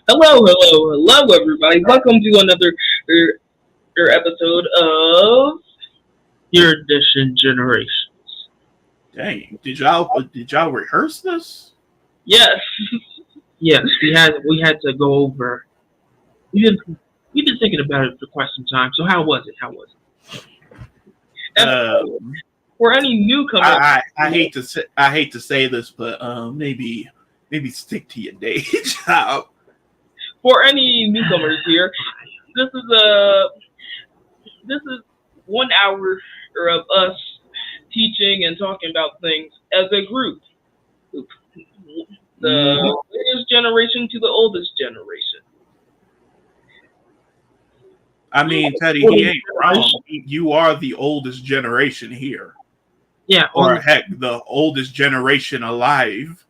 Hello, everybody. Welcome to another episode of Erudition Generations. Dang, did y'all rehearse this? Yes, yes, we had to go over. We've been we've been thinking about it for quite some time. So how was it? How was it? And Um, for any newcomers, I hate to say this, but maybe stick to your day job. here, this is a this is 1 hour of us teaching and talking about things as a group. The latest generation to the oldest generation. I mean, Teddy, he ain't wrong. You are the oldest generation here, Yeah, or heck, the oldest generation alive.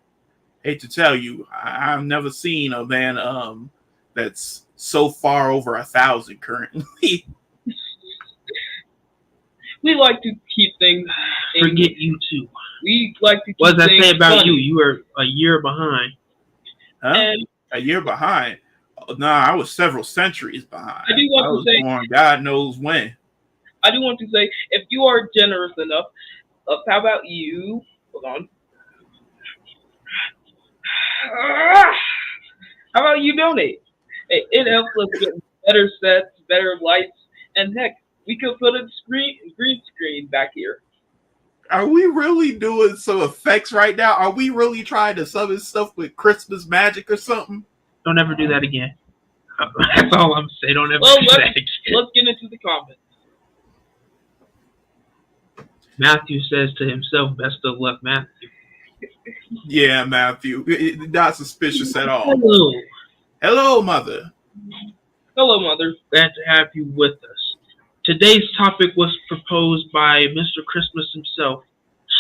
Hate to tell you, I've never seen a man that's so far over 1,000 currently. we like to keep things. Forget you too. We like to keep What does that things say about funny. you? You were a year behind. Huh? And A year behind? No, I was several centuries behind. I do want I to was say, born God knows when. I do want to say, if you are generous enough, how about you? Hold on. How about you donate? It helps us get better sets, better lights, and heck, we could put a green screen back here. Are we really doing some effects right now? Are we really trying to summon stuff with Christmas magic or something? Don't ever do that again. That's all I'm saying. Don't ever Well, do that again. let's get into the comments. Matthew says to himself, "Best of luck, Matthew." Yeah, Matthew. Not suspicious at all. Hello. Hello, mother. Hello, mother. Glad to have you with us. Today's topic was proposed by Mr. Christmas himself,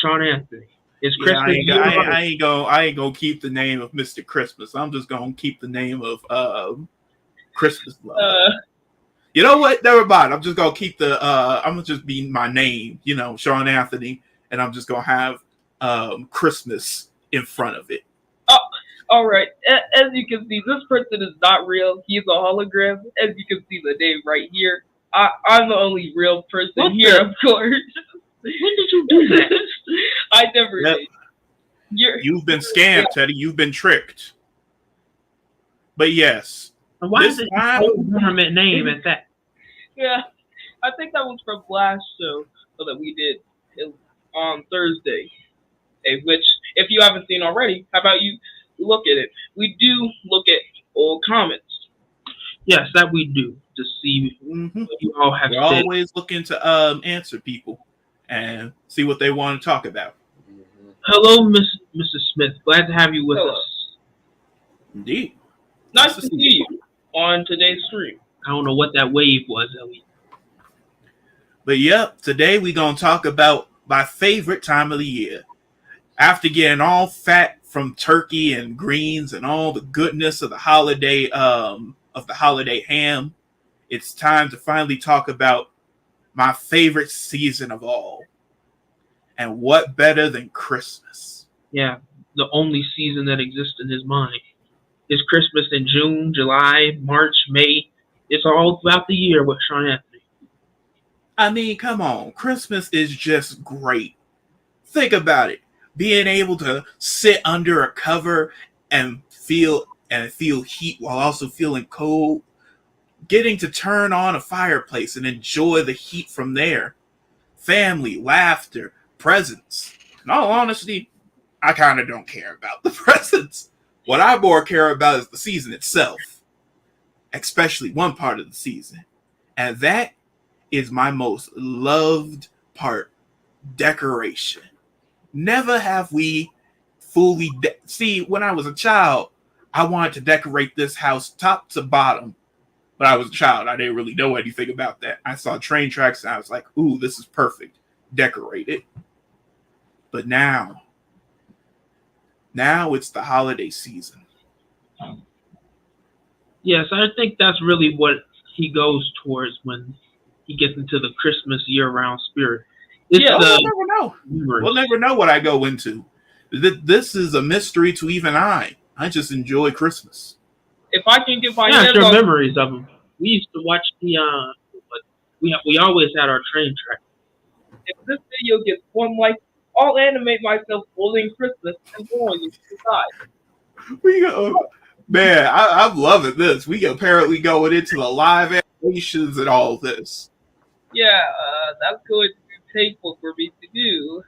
Sean Anthony. Is Yeah, Christmas I ain't gonna keep the name of Mr. Christmas. I'm just gonna keep the name of Christmas love. You know what? Never mind. I'm just gonna keep I'm gonna just be my name, Sean Anthony, and I'm just gonna have Christmas in front of it. All right. As you can see, this person is not real. He's a hologram. As you can see the name right here. I'm the only real person here, of course. When did you do that? I never Yep. did. You've been scammed, Teddy. You've been tricked. But yes, Why this is it time- a government name at that? Yeah, I think that was from last show that we did on Thursday. Which, if you haven't seen already, how about you look at it? We do look at old comments. Yes, that we do to see what you all have we're said. always looking to answer people and see what they want to talk about. Hello, Mrs. Smith. Glad to have you with us. Indeed. Nice to see you on today's stream. I don't know what that wave was, Ellie. But yep, today we're gonna talk about my favorite time of the year. After getting all fat from turkey and greens and all the goodness of the holiday ham, it's time to finally talk about my favorite season of all. And what better than Christmas? Yeah, the only season that exists in his mind. Is Christmas in June, July, March, May. It's all throughout the year with Sean Anthony. I mean, come on. Christmas is just great. Think about it. Being able to sit under a cover and feel heat while also feeling cold. Getting to turn on a fireplace and enjoy the heat from there. Family, laughter, presents. In all honesty, I kind of don't care about the presents. What I more care about is the season itself. Especially one part of the season. And that is my most loved part. Decoration. Never have we fully... See, when I was a child, I wanted to decorate this house top to bottom. But I was a child. I didn't really know anything about that. I saw train tracks and I was like, ooh, this is perfect. Decorate it. But now it's the holiday season. Yes, I think that's really what he goes towards when he gets into the Christmas year-round spirit. We'll never know. We'll never know what I go into. This is a mystery to even I. I just enjoy Christmas. If I can get my Yeah, hands sure on, memories of them. We used to watch the but we always had our train track. if this video gets 1 like, I'll animate myself holding Christmas and blowing it inside. We go, man. I'm loving this. We apparently going into the live animations and all this. Yeah, that's going to be painful for me to do.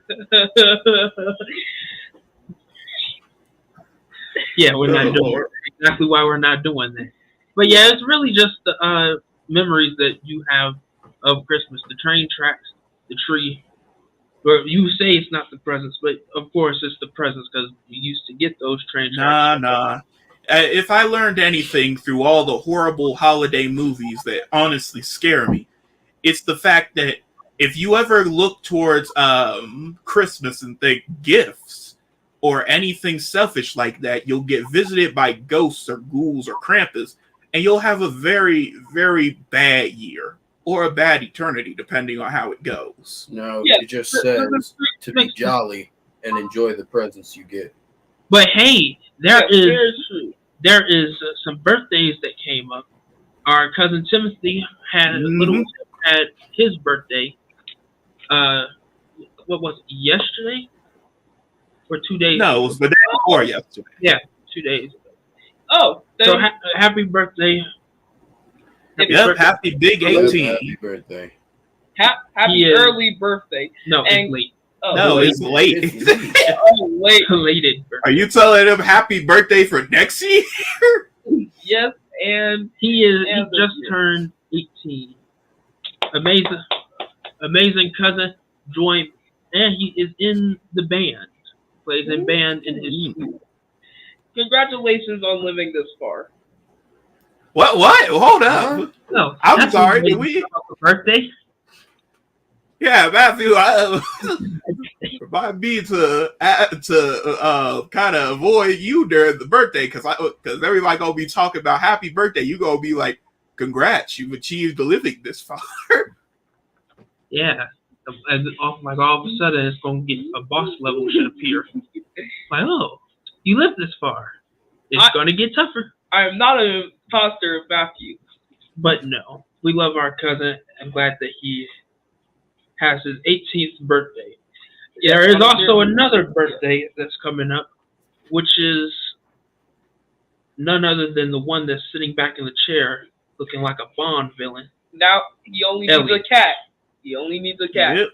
Yeah, we're not Oh, doing Lord. exactly why we're not doing that. But yeah, it's really just the memories that you have of Christmas, the train tracks, the tree. Or you say it's not the presents, but of course it's the presents because we used to get those train tracks. Nah. If I learned anything through all the horrible holiday movies that honestly scare me, it's the fact that if you ever look towards Christmas and think gifts or anything selfish like that, you'll get visited by ghosts or ghouls or Krampus, and you'll have a very, very bad year or a bad eternity, depending on how it goes. No, Yeah, it just th- th- says to be jolly and enjoy the presents you get. But hey, yeah, there is very true. some birthdays that came up. Our cousin Timothy had Mhm. had his birthday. What was it, yesterday or 2 days? No, it was the day before yesterday. Yeah, 2 days. Oh, then So happy birthday! Happy Yep, birthday. happy big Happy 18. birthday. happy He is- early birthday. No, And- it's late. Oh, No, it's late. It's late. oh, wait. Belated Are birthday. you telling him happy birthday for next year? Yes, and He And just this year. turned 18. Amazing cousin joined, and he is in the band. Plays in band in his school. congratulations on living this far. What? Hold up. Huh? No, I'm that's sorry, what did made we- me about the birthday? Yeah, Matthew, remind me to kind of avoid you during the birthday because everybody gonna be talking about happy birthday. You gonna be like, congrats, you've achieved the living this far. Yeah. And all of a sudden, it's gonna get a boss level should appear. Like, oh, you lived this far. It's gonna get tougher. I am not an imposter of Matthew. But no, we love our cousin. I'm glad that he has his 18th birthday. There is also another birthday that's coming up, which is none other than the one that's sitting back in the chair looking like a Bond villain. Now he only needs Ellie. a cat. He only needs a cat. Yep.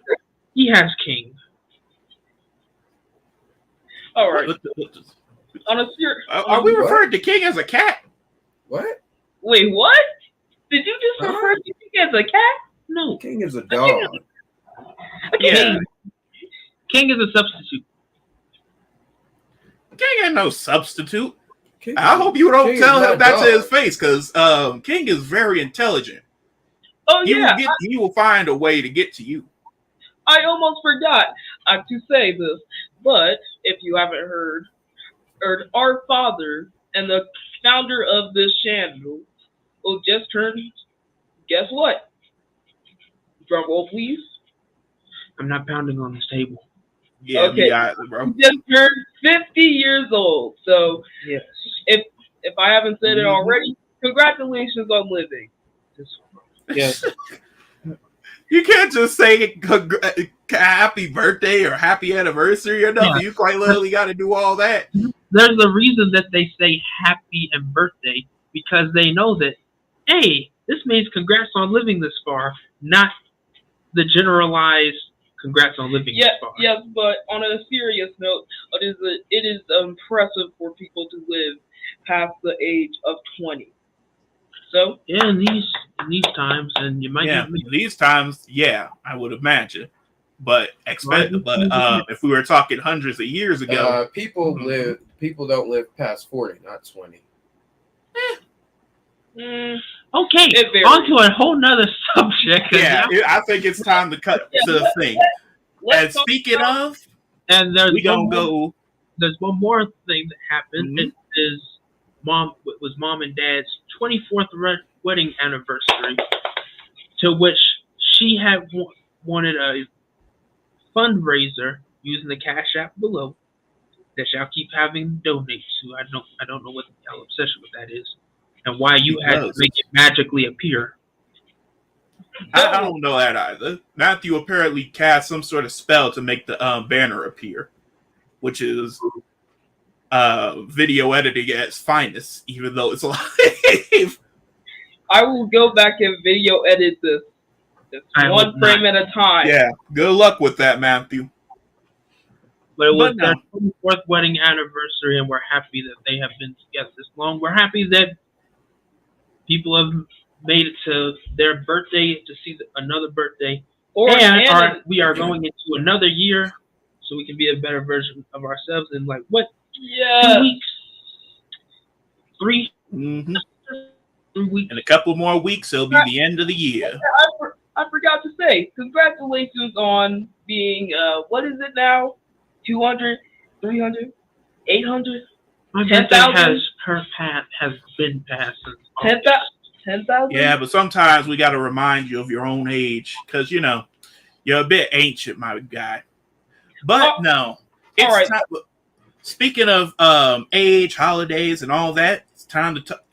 He has King. All right. What On a serious. are we referring to King as a cat? What? Wait, what? Did you just Huh? refer to me as a cat? No, King is a dog. Yeah, King is a substitute. King ain't no substitute. King I is- hope you don't King tell is him not that to dog. his face because King is very intelligent. Oh yeah. He will find a way to get to you. I almost forgot to say this, but if you haven't heard, our father and the founder of this channel will just turned. Guess what? Drum roll, please. I'm not pounding on this table. Yeah, Okay. me either, bro. He just turned 50 years old. So Yes. if I haven't said it Mhm. already, congratulations on living. Yes. You can't just say happy birthday or happy anniversary or nothing. Yeah. You quite literally got to do all that. There's a reason that they say happy and birthday because they know that, hey, this means congrats on living this far, not the generalized congrats on living Yeah, this far. yes, but on a serious note, it is impressive for people to live past the age of 20. So, Yeah, in these times, and you might Yeah, not be. these times, yeah, I would imagine. But if we were talking hundreds of years ago, People don't live past 40, not 20. Okay, It varies. on to a whole nother subject. yeah, I think it's time to cut to the thing. And let's talk speaking about- of, and there's we gonna one more, go. there's one more thing that happened. Mhm. It is mom and dad's 24th wedding anniversary, to which she had wanted a fundraiser using the Cash App below that y'all keep having donate to. I don't know what y'all obsession with that is. and why you He had to does. make it magically appear. I don't know that either. Matthew apparently cast some sort of spell to make the banner appear, which is video editing at its finest, even though it's live. I will go back and video edit this I one hope frame not. at a time. Yeah, good luck with that, Matthew. But it was But their no. 24th wedding anniversary, and we're happy that they have been together this long. We're happy that people have made it to their birthday to see another birthday. We are going into another year, so we can be a better version of ourselves in like what? Yeah. 2 weeks? 3? Mm-hmm. 3 weeks. In a couple more weeks, it'll be the end of the year. I forgot to say, congratulations on being, what is it now? 200, 300, 800? My 10,000? birthday has been passed since August. 10,000? Yeah, but sometimes we got to remind you of your own age because, you know, you're a bit ancient, my guy. But no, it's all right. time. Speaking of age, holidays, and all that, it's time to talk.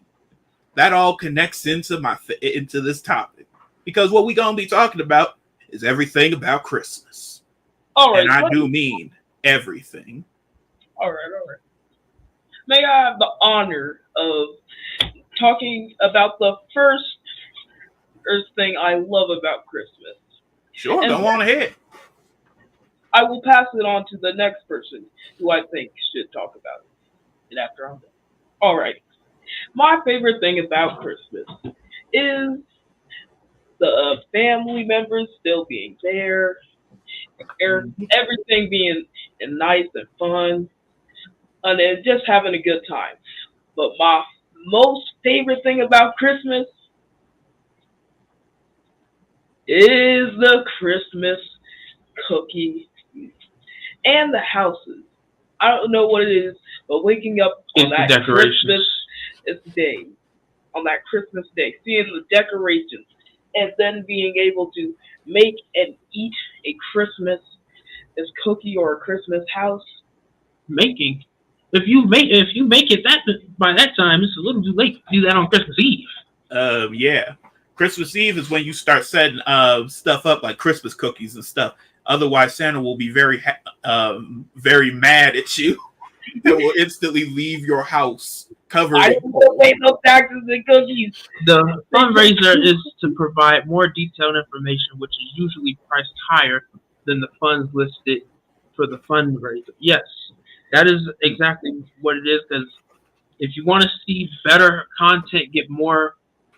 That all connects into this topic because what we're gonna be talking about is everything about Christmas. All right. And I do mean everything. All right. May I have the honor of talking about the first thing I love about Christmas? Sure, go on ahead. I will pass it on to the next person who I think should talk about it. And after I'm done. All right. My favorite thing about Christmas is the family members still being there, everything being nice and fun, and then just having a good time. But my most favorite thing about Christmas is the Christmas cookie and the houses. I don't know what it is, but waking up on that Christmas day, seeing the decorations, and then being able to make and eat a Christmas cookie or a Christmas house. Making. If you make it by that time, it's a little too late to do that on Christmas Eve. Yeah. Christmas Eve is when you start setting stuff up like Christmas cookies and stuff. Otherwise, Santa will be very mad at you. It will instantly leave your house covered. I don't pay no taxes and cookies. The fundraiser is to provide more detailed information, which is usually priced higher than the funds listed for the fundraiser. Yes, that is exactly what it is. Because if you want to see better content, get more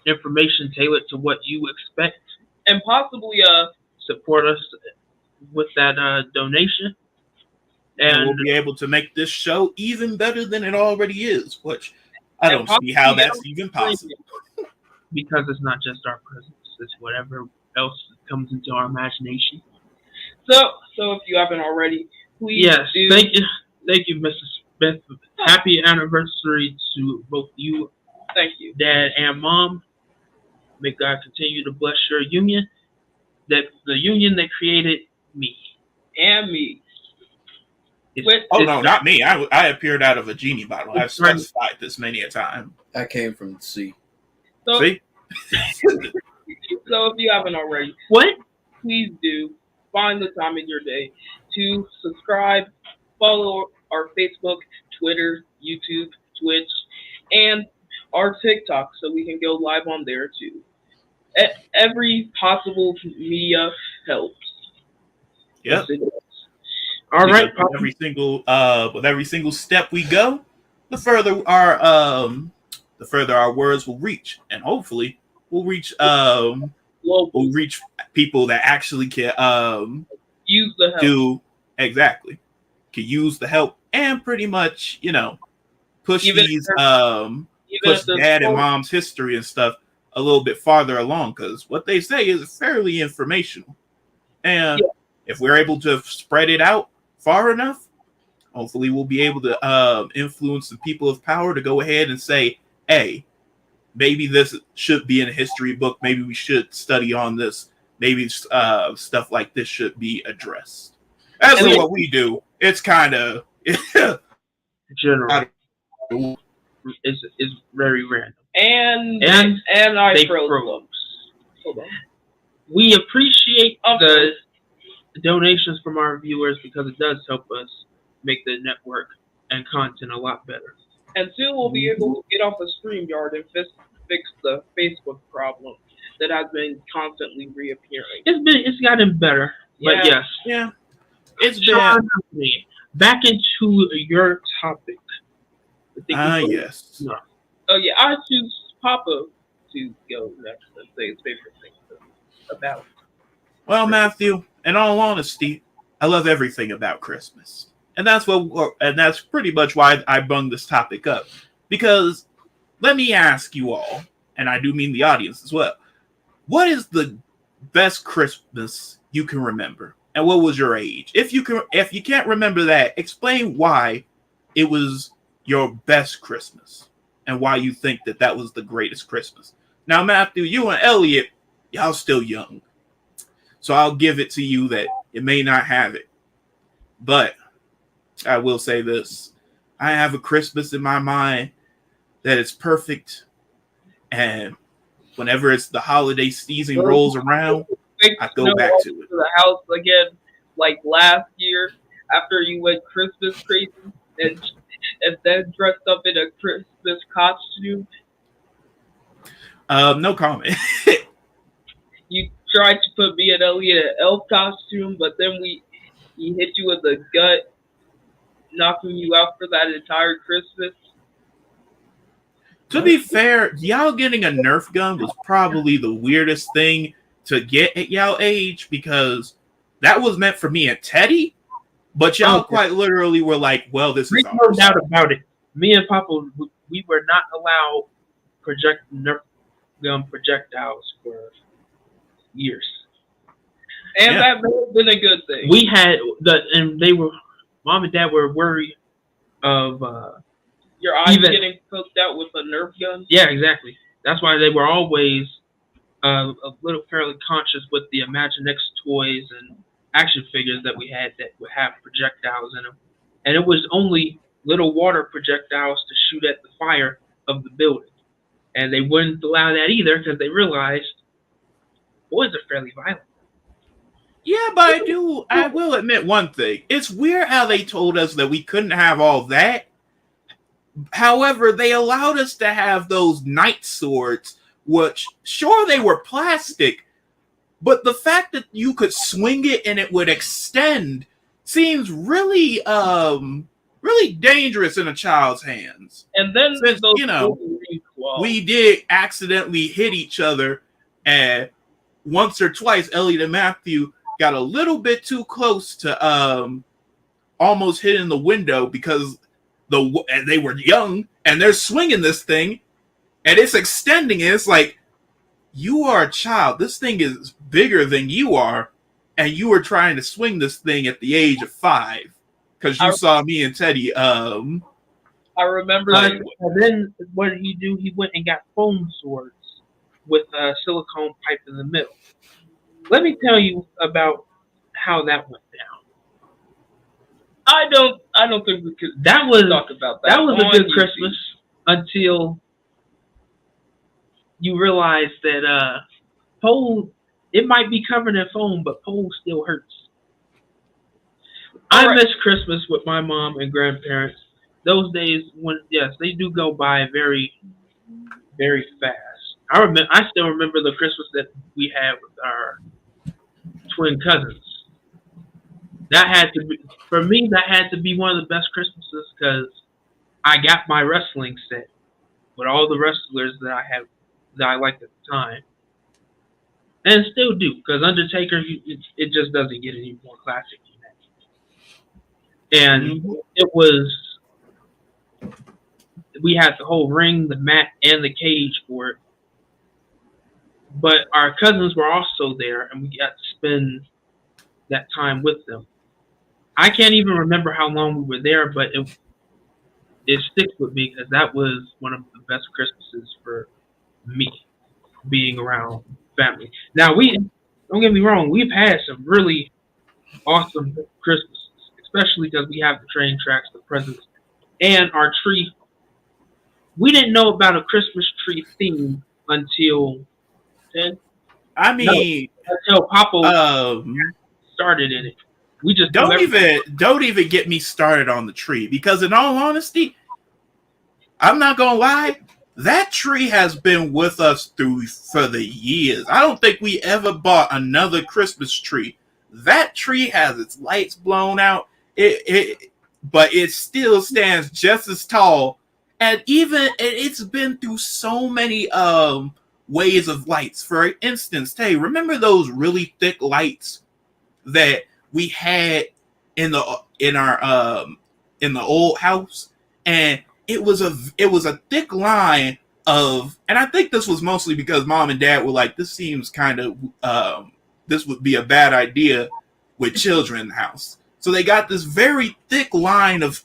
information tailored to what you expect, and possibly support us with that donation. And we'll be able to make this show even better than it already is, which I don't see how that's even possible. Because it's not just our presence, it's whatever else comes into our imagination. So if you haven't already, please do. Thank you, Mrs. Smith. Happy anniversary to both you, thank you, Dad and Mom. May God continue to bless your union, the union that created me. And me. No, not me. I appeared out of a genie bottle. I've specified this many a time. I came from the sea. See? So if you haven't already, please do find the time in your day to subscribe, follow our Facebook, Twitter, YouTube, Twitch, and our TikTok so we can go live on there too. Every possible media helps. Yep. All right. With every single step we go, the further our words will reach, and hopefully we'll reach people that actually can use the help. Can use the help and pretty much push push Dad and Mom's history and stuff a little bit farther along, because what they say is fairly informational, and if we're able to spread it out far enough, hopefully we'll be able to influence the people of power to go ahead and say, hey, maybe this should be in a history book, maybe we should study on this, maybe stuff like this should be addressed. That's what we do. It's kind of general. It's very random. And And I they froze. froze. Hold on. We appreciate the donations from our viewers because it does help us make the network and content a lot better. And soon we'll be able to get off the StreamYard and fix the Facebook problem that has been constantly reappearing. It's gotten better, but yes. Yeah. It's Sean, been. back into your topic. Yes. No. Oh yeah, I choose Papa to go next and say his favorite thing about. Well, Matthew, in all honesty, I love everything about Christmas. And that's pretty much why I bung this topic up. Because let me ask you all, and I do mean the audience as well, what is the best Christmas you can remember? And what was your age? If you can't remember that, explain why it was your best Christmas and why you think that was the greatest Christmas. Now, Matthew, you and Elliot, y'all still young. So I'll give it to you that it may not have it. But I will say this. I have a Christmas in my mind that is perfect. And whenever it's the holiday season rolls around, I go back to it. To the house again, like last year, after you went Christmas crazy and then dressed up in a Christmas costume. No comment. You tried to put me and Elliot in an elf costume, but then he hit you in the gut, knocking you out for that entire Christmas. To be fair, y'all getting a Nerf gun was probably the weirdest thing to get at y'all age because that was meant for me and Teddy, but y'all quite literally were like, well, this is no doubt about it. Me and Papa, we were not allowed Nerf gun projectiles for years. And that may have been a good thing. We had Mom and Dad were worried of your eyes getting poked out with a Nerf gun. Yeah, exactly. That's why they were always a little fairly conscious with the Imaginext toys and action figures that we had that would have projectiles in them. And it was only little water projectiles to shoot at the fire of the building. And they wouldn't allow that either because they realized boys are fairly violent. Yeah, but I will admit one thing. It's weird how they told us that we couldn't have all that. However, they allowed us to have those knight swords, which, sure, they were plastic, but the fact that you could swing it and it would extend seems really, really dangerous in a child's hands. And then, since, we did accidentally hit each other, and once or twice, Elliot and Matthew got a little bit too close to almost hitting the window because and they were young and they're swinging this thing and it's extending it. It's like, you are a child. This thing is bigger than you are, and you were trying to swing this thing at the age of 5 because you saw me and Teddy. I remember. And then what did he do? He went and got foam swords with a silicone pipe in the middle. Let me tell you about how that went down. I don't think we could talk about that. That was a good Christmas until you realize that pole, it might be covered in foam, but pole still hurts. I miss Christmas with my mom and grandparents. Those days they do go by very, very fast. I still remember the Christmas that we had with our twin cousins. That had to be one of the best Christmases because I got my wrestling set with all the wrestlers that I liked at the time, and still do because Undertaker, it just doesn't get any more classic than that. And it was, we had the whole ring, the mat, and the cage for it. But our cousins were also there, and we got to spend that time with them. I can't even remember how long we were there, but it sticks with me because that was one of the best Christmases for me, being around family. Now, don't get me wrong, we've had some really awesome Christmases, especially because we have the train tracks, the presents, and our tree We didn't know about a Christmas tree theme until then. I No, mean, until Papa um, started in it. We just knew don't everything. even get me started on the tree because, in all honesty, I'm not gonna lie. That tree has been with us through for the years. I don't think we ever bought another Christmas tree. That tree has its lights blown out. But it still stands just as tall. And even it's been through so many ways of lights. For instance, hey, remember those really thick lights that we had in our in the old house, and it was a thick line of, and I think this was mostly because mom and dad were like, this seems kind of this would be a bad idea with children in the house, so they got this very thick line of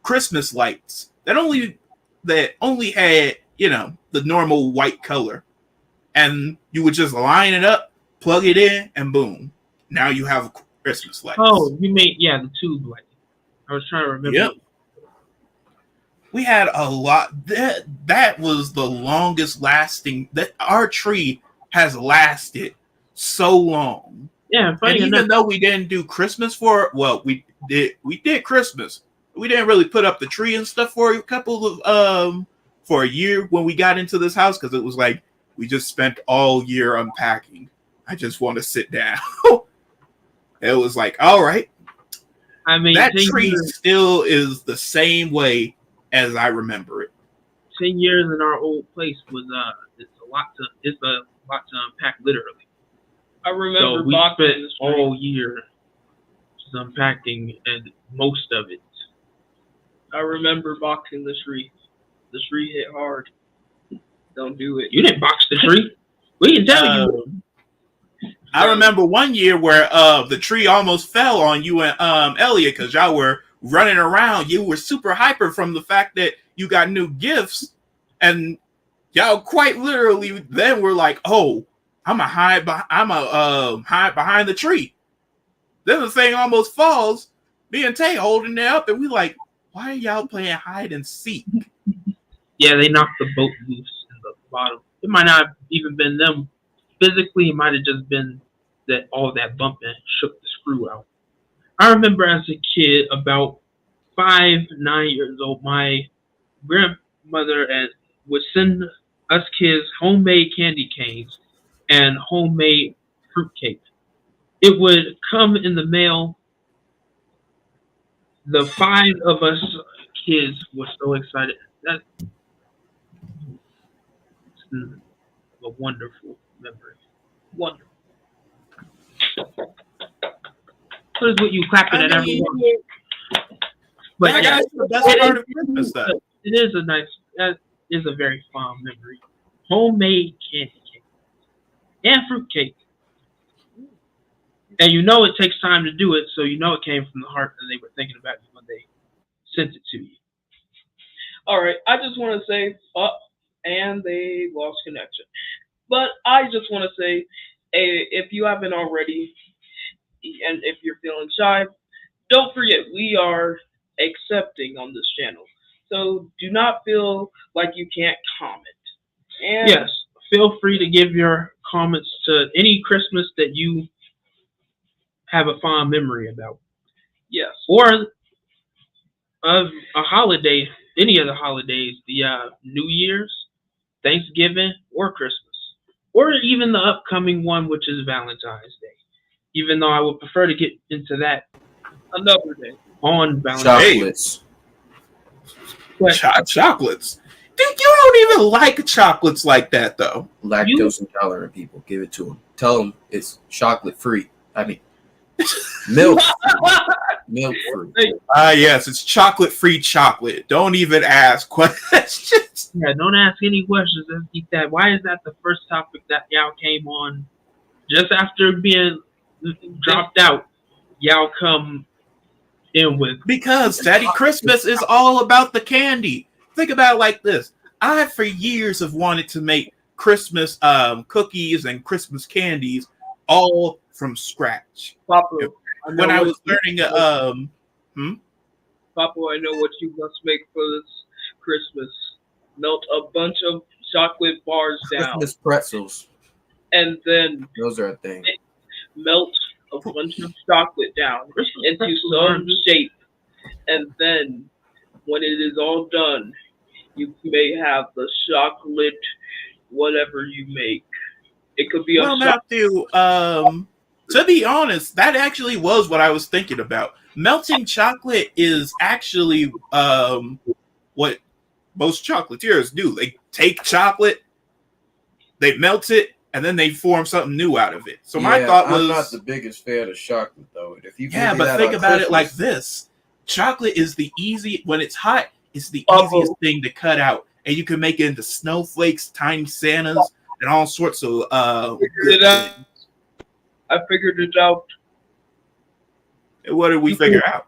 Christmas lights that only had, you know, the normal white color, and you would just line it up, plug it in, and boom, now you have Christmas lights. Oh, you made the tube light. I was trying to remember. Yep. We had a lot. That was the longest lasting. That our tree has lasted so long. Yeah, and even though we didn't do Christmas for it, well, we did Christmas. We didn't really put up the tree and stuff for a couple of for a year when we got into this house, because it was like we just spent all year unpacking. I just want to sit down. It was like, all right. I mean, that tree still is the same way as I remember it. 10 years in our old place was it's a lot to unpack, literally. I remember so we boxing spent all year just unpacking, and most of it. I remember boxing the tree. The tree hit hard. Don't do it. You didn't box the tree. We can tell you. I remember one year where the tree almost fell on you and Elliot because y'all were running around. You were super hyper from the fact that you got new gifts, and y'all quite literally then were like, "Oh, I'm a hide behind the tree." Then the thing almost falls. Me and Tay holding it up, and we like, "Why are y'all playing hide and seek?" Yeah, they knocked the boat loose in the bottom. It might not have even been them. Physically, it might have just been that all that bumping shook the screw out. I remember as a kid, about 9 years old, my grandmother would send us kids homemade candy canes and homemade fruitcake. It would come in the mail. The 5 of us kids were so excited. That's a wonderful memory. Wonderful. What is what you clapping at everyone? But that's the best part of Christmas, though. It is that is a very fond memory. Homemade candy cake and fruitcake. And you know it takes time to do it, so you know it came from the heart and they were thinking about you when they sent it to you. All right, I just want to say, and they lost connection. But I just want to say, if you haven't already, and if you're feeling shy, don't forget we are accepting on this channel. So do not feel like you can't comment. And yes, feel free to give your comments to any Christmas that you have a fond memory about. Yes. Or of a holiday, any of the holidays, the New Year's, Thanksgiving, or Christmas. Or even the upcoming one, which is Valentine's Day. Even though I would prefer to get into that another day. On Valentine's Chocolates. Chocolates. Dude, you don't even like chocolates like that, though. Lactose intolerant people, give it to them. Tell them it's chocolate free. I mean, milk. Milk free. Yes, it's chocolate-free chocolate. Don't even ask questions. Yeah, don't ask any questions. Let's keep that. Why is that the first topic that y'all came on just after being dropped out? Y'all come in with because Daddy Christmas is all about the candy. Think about it like this: I for years have wanted to make Christmas cookies and Christmas candies all from scratch. Papa, when I was learning, Papa, I know what you must make for this Christmas, melt a bunch of chocolate bars down, Christmas pretzels. and then Those are a thing. melt a bunch of chocolate down into pretzels some aren't good. shape, and then when it is all done, you may have the chocolate whatever you make. It could be a Well, chocolate. Matthew, to be honest, that actually was what I was thinking about. Melting chocolate is actually what most chocolatiers do. They take chocolate, they melt it, and then they form something new out of it. So my thought was, I'm not the biggest fan of chocolate though. If you yeah, give me but that think on about it like Christmas- this: chocolate is when it's hot, it's the Uh-oh. easiest thing to cut out, and you can make it into snowflakes, tiny Santas, and all sorts of Figured it out. I figured it out. What did we figure out?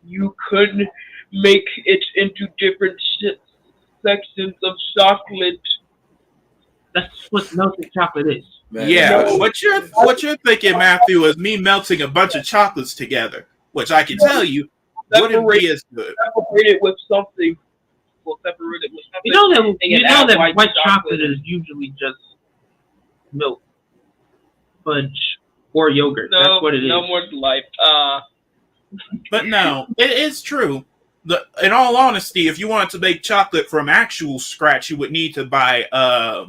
You could make it into different sections of chocolate. That's what melted chocolate is. Man, Yeah, that what shit is- you're thinking, Matthew, is me melting a bunch of chocolates together, which I can tell you wouldn't be as good. Separate it with something. We'll separate it with something. You know that and add white chocolate is usually just milk, fudge, or yogurt. No, That's what it is. no more life. But no, it is true. In all honesty, if you wanted to make chocolate from actual scratch, you would need to buy a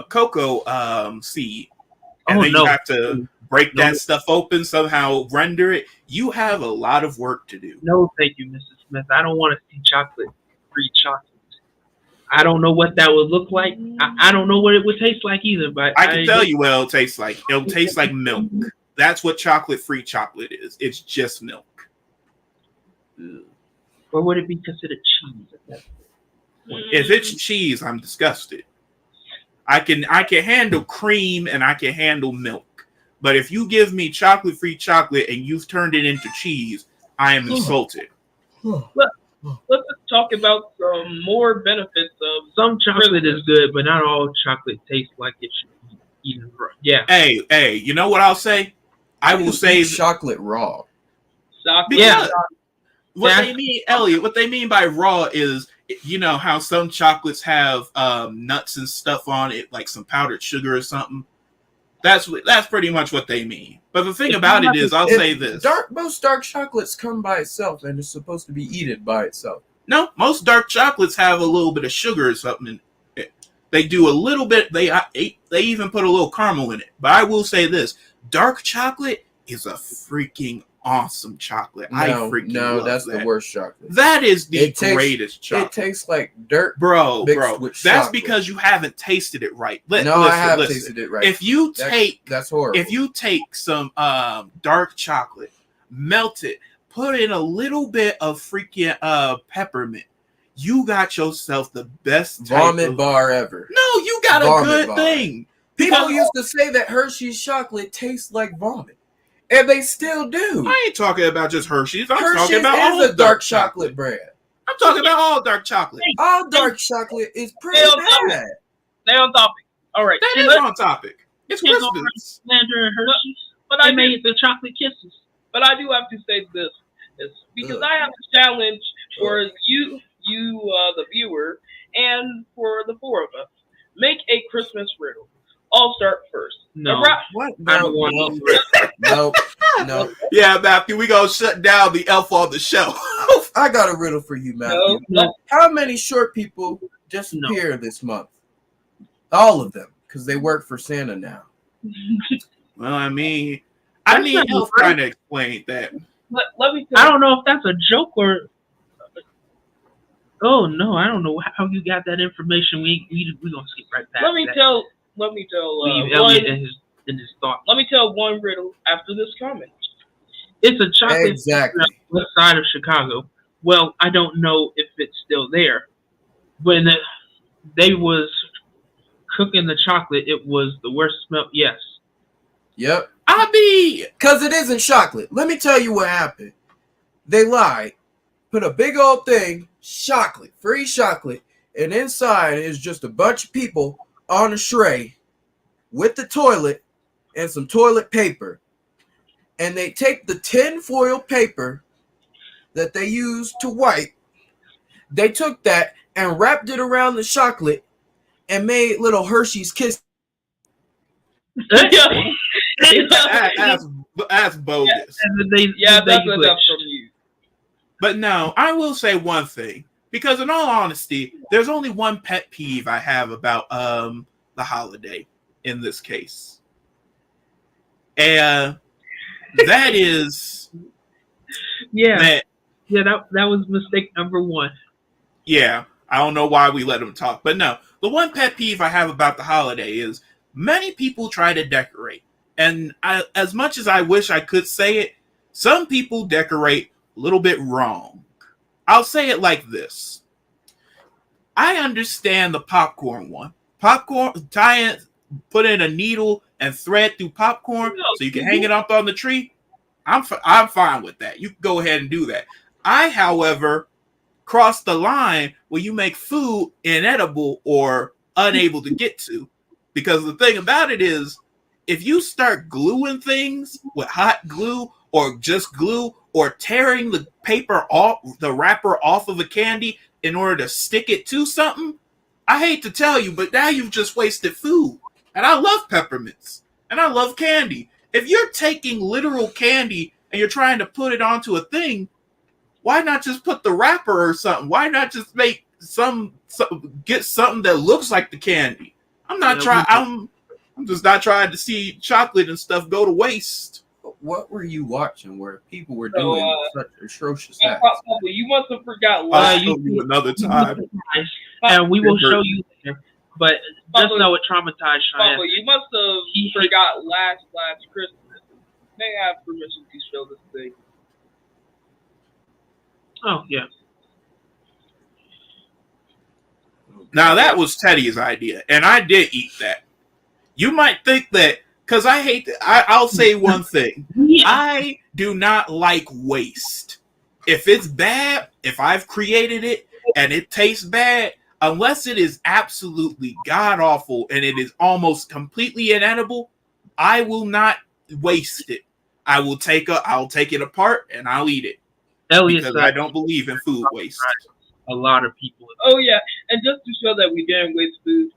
cocoa seed, and then you have to break that stuff open, somehow render it. You have a lot of work to do. No, thank you, Mrs. Smith. I don't want to see chocolate-free chocolate. I don't know what that would look like. I don't know what it would taste like either. But I can tell you what it'll taste like. It'll taste like milk. That's what chocolate-free chocolate is. It's just milk. Or would it be considered cheese at that point? If it's cheese, I'm disgusted. I can handle cream and I can handle milk. But if you give me chocolate-free chocolate and you've turned it into cheese, I am insulted. Let's just talk about some more benefits of Some chocolate is good, but not all chocolate tastes like it should be eaten raw. Yeah. Hey, you know what I'll say? I will say chocolate raw. chocolate. Yeah. what they mean, Elliot. What they mean by raw is, you know how some chocolates have nuts and stuff on it, like some powdered sugar or something. That's pretty much what they mean. But the thing about it is, I'll say this: most dark chocolates come by itself and it's supposed to be eaten by itself. no, most dark chocolates have a little bit of sugar or something in it. They do a little bit. They even put a little caramel in it. But I will say this: dark chocolate is a freaking awesome chocolate. No, that's that. the worst chocolate. That is the greatest chocolate. It tastes like dirt, bro. with That's chocolate. because you haven't tasted it right. I have tasted it right. If you that's horrible. If you take some dark chocolate, melt it, put in a little bit of freaking peppermint, you got yourself the best vomit bar ever. No, you got a good bar. thing. People used to say that Hershey's chocolate tastes like vomit, and they still do. I ain't talking about just Hershey's. I'm Hershey's talking about all is a dark chocolate brand. I'm talking about all dark chocolate. All dark chocolate is pretty bad. Stay on topic. All right. That is on topic. It's Christmas. Slander and Hershey's. But They I made the chocolate kisses. But I do have to say this, because I have a challenge for you, the viewer, and for the four of us. Make a Christmas riddle. I'll start first. No. What? I don't want No. No. Yeah, Matthew, we gonna shut down the elf on the show. I got a riddle for you, Matthew. No. How many short people disappear this month? All of them, because they work for Santa now. Well, I mean, I That's need not help right. trying to explain that. Let me I tell don't know if that's a joke or. Oh no, I don't know how you got that information. We gonna skip right past. let me that. tell Leave one, Elliot in his thoughts. let me tell one riddle after this comment. It's a chocolate Exactly. factory on the west side of Chicago. Well, I don't know if it's still there. When they was cooking the chocolate, it was the worst smell. Yes. Yep. I mean, Because it isn't chocolate. Let me tell you what happened. They lied. Put a big old thing, chocolate, free chocolate, and inside is just a bunch of people on a tray with the toilet and some toilet paper. And they take the tin foil paper that they use to wipe, They took that and wrapped it around the chocolate and made little Hershey's Kiss. That's bogus. Yeah, that's enough from you. But no, I will say one thing. Because in all honesty, there's only one pet peeve I have about the holiday in this case. And that is that was mistake number one. Yeah, I don't know why we let him talk. But no, the one pet peeve I have about the holiday is many people try to decorate. And as much as I wish I could say it, some people decorate a little bit wrong. I'll say it like this. I understand the popcorn one. Popcorn, put in a needle and thread through popcorn so you can hang it up on the tree. I'm fine with that. You can go ahead and do that. I, however, cross the line where you make food inedible or unable to get to. Because the thing about it is, if you start gluing things with hot glue or just glue, or tearing the paper off, the wrapper off of a candy in order to stick it to something, I hate to tell you, but now you've just wasted food. And I love peppermints. And I love candy. If you're taking literal candy and you're trying to put it onto a thing, why not just put the wrapper or something? Why not just make get something that looks like the candy? I'm just not trying to see chocolate and stuff go to waste. What were you watching where people were doing such atrocious acts? You must have forgot I'll show you another time. And we will show you later. But just know it traumatized Cheyenne. Papa, you must have forgot last Christmas. May I have permission to show this thing? Oh, yeah. Now, that was Teddy's idea, and I did eat that. You might think that, because I hate that. I'll say one thing. I do not like waste. If it's bad, if I've created it and it tastes bad, unless it is absolutely god-awful and it is almost completely inedible, I will not waste it. I'll take it apart and I'll eat it. Because I don't believe in food waste. A lot of people. Oh, yeah. And just to show that we didn't waste food,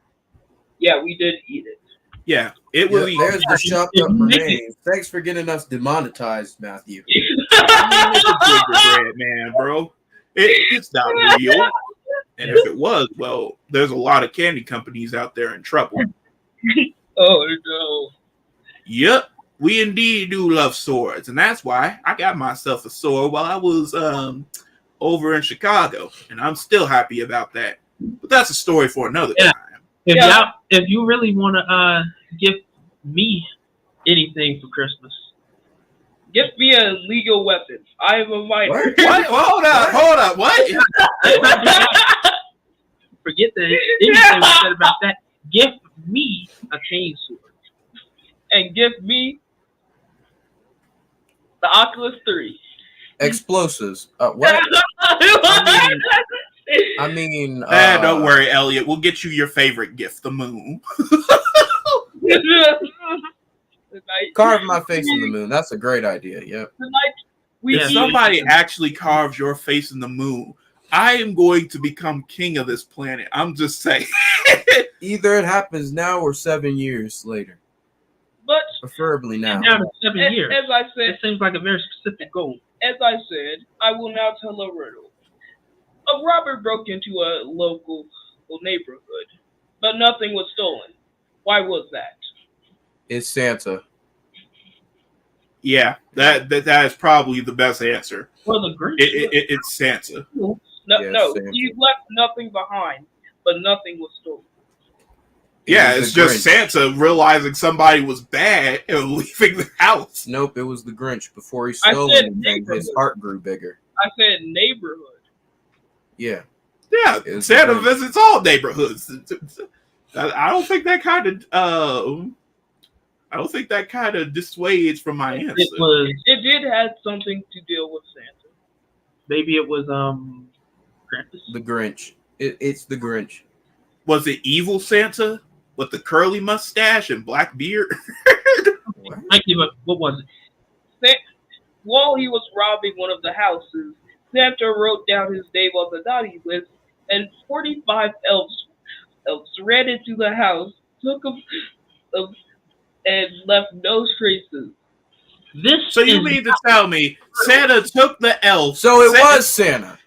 yeah, we did eat it. Yeah, it was. There's the chopped up grenades. Thanks for getting us demonetized, Matthew. It's a gingerbread man, bro. It's not real. And if it was, well, there's a lot of candy companies out there in trouble. Oh, no. Yep, we indeed do love swords. And that's why I got myself a sword while I was over in Chicago. And I'm still happy about that. But that's a story for another time. If you really want to give me anything for Christmas, give me a legal weapon. I am a minor. What? Hold up. What? Forget that anything we said about that. Give me a cane sword. And give me the Oculus 3. Explosives. What? I mean, don't worry, Elliot. We'll get you your favorite gift, the moon. Carve my face in the moon. That's a great idea. Yep. If somebody actually carves your face in the moon, I am going to become king of this planet. I'm just saying. Either it happens now or 7 years later. But preferably now. Down to 7 years. As I said, it seems like a very specific goal. As I said, I will now tell a riddle. A robber broke into a local neighborhood, but nothing was stolen. Why was that? It's Santa. Yeah, that is probably the best answer. Well, the Grinch. It's Santa. No, Santa. He left nothing behind, but nothing was stolen. Yeah, it's just Grinch. Santa realizing somebody was bad and leaving the house. Nope, it was the Grinch. Before he stole anything, his heart grew bigger. I said neighborhood. Yeah. Yeah, Santa visits all neighborhoods. I don't think that kind of dissuades from my answer. It did have something to deal with Santa. Maybe it was Krampus. The Grinch. It's the Grinch. Was it evil Santa with the curly mustache and black beard? What was it? While he was robbing one of the houses, Santa wrote down his name on the naughty list, and 45 elves ran into the house, took him, and left no traces. This So you is mean to tell me Santa took the elf? So it was Santa.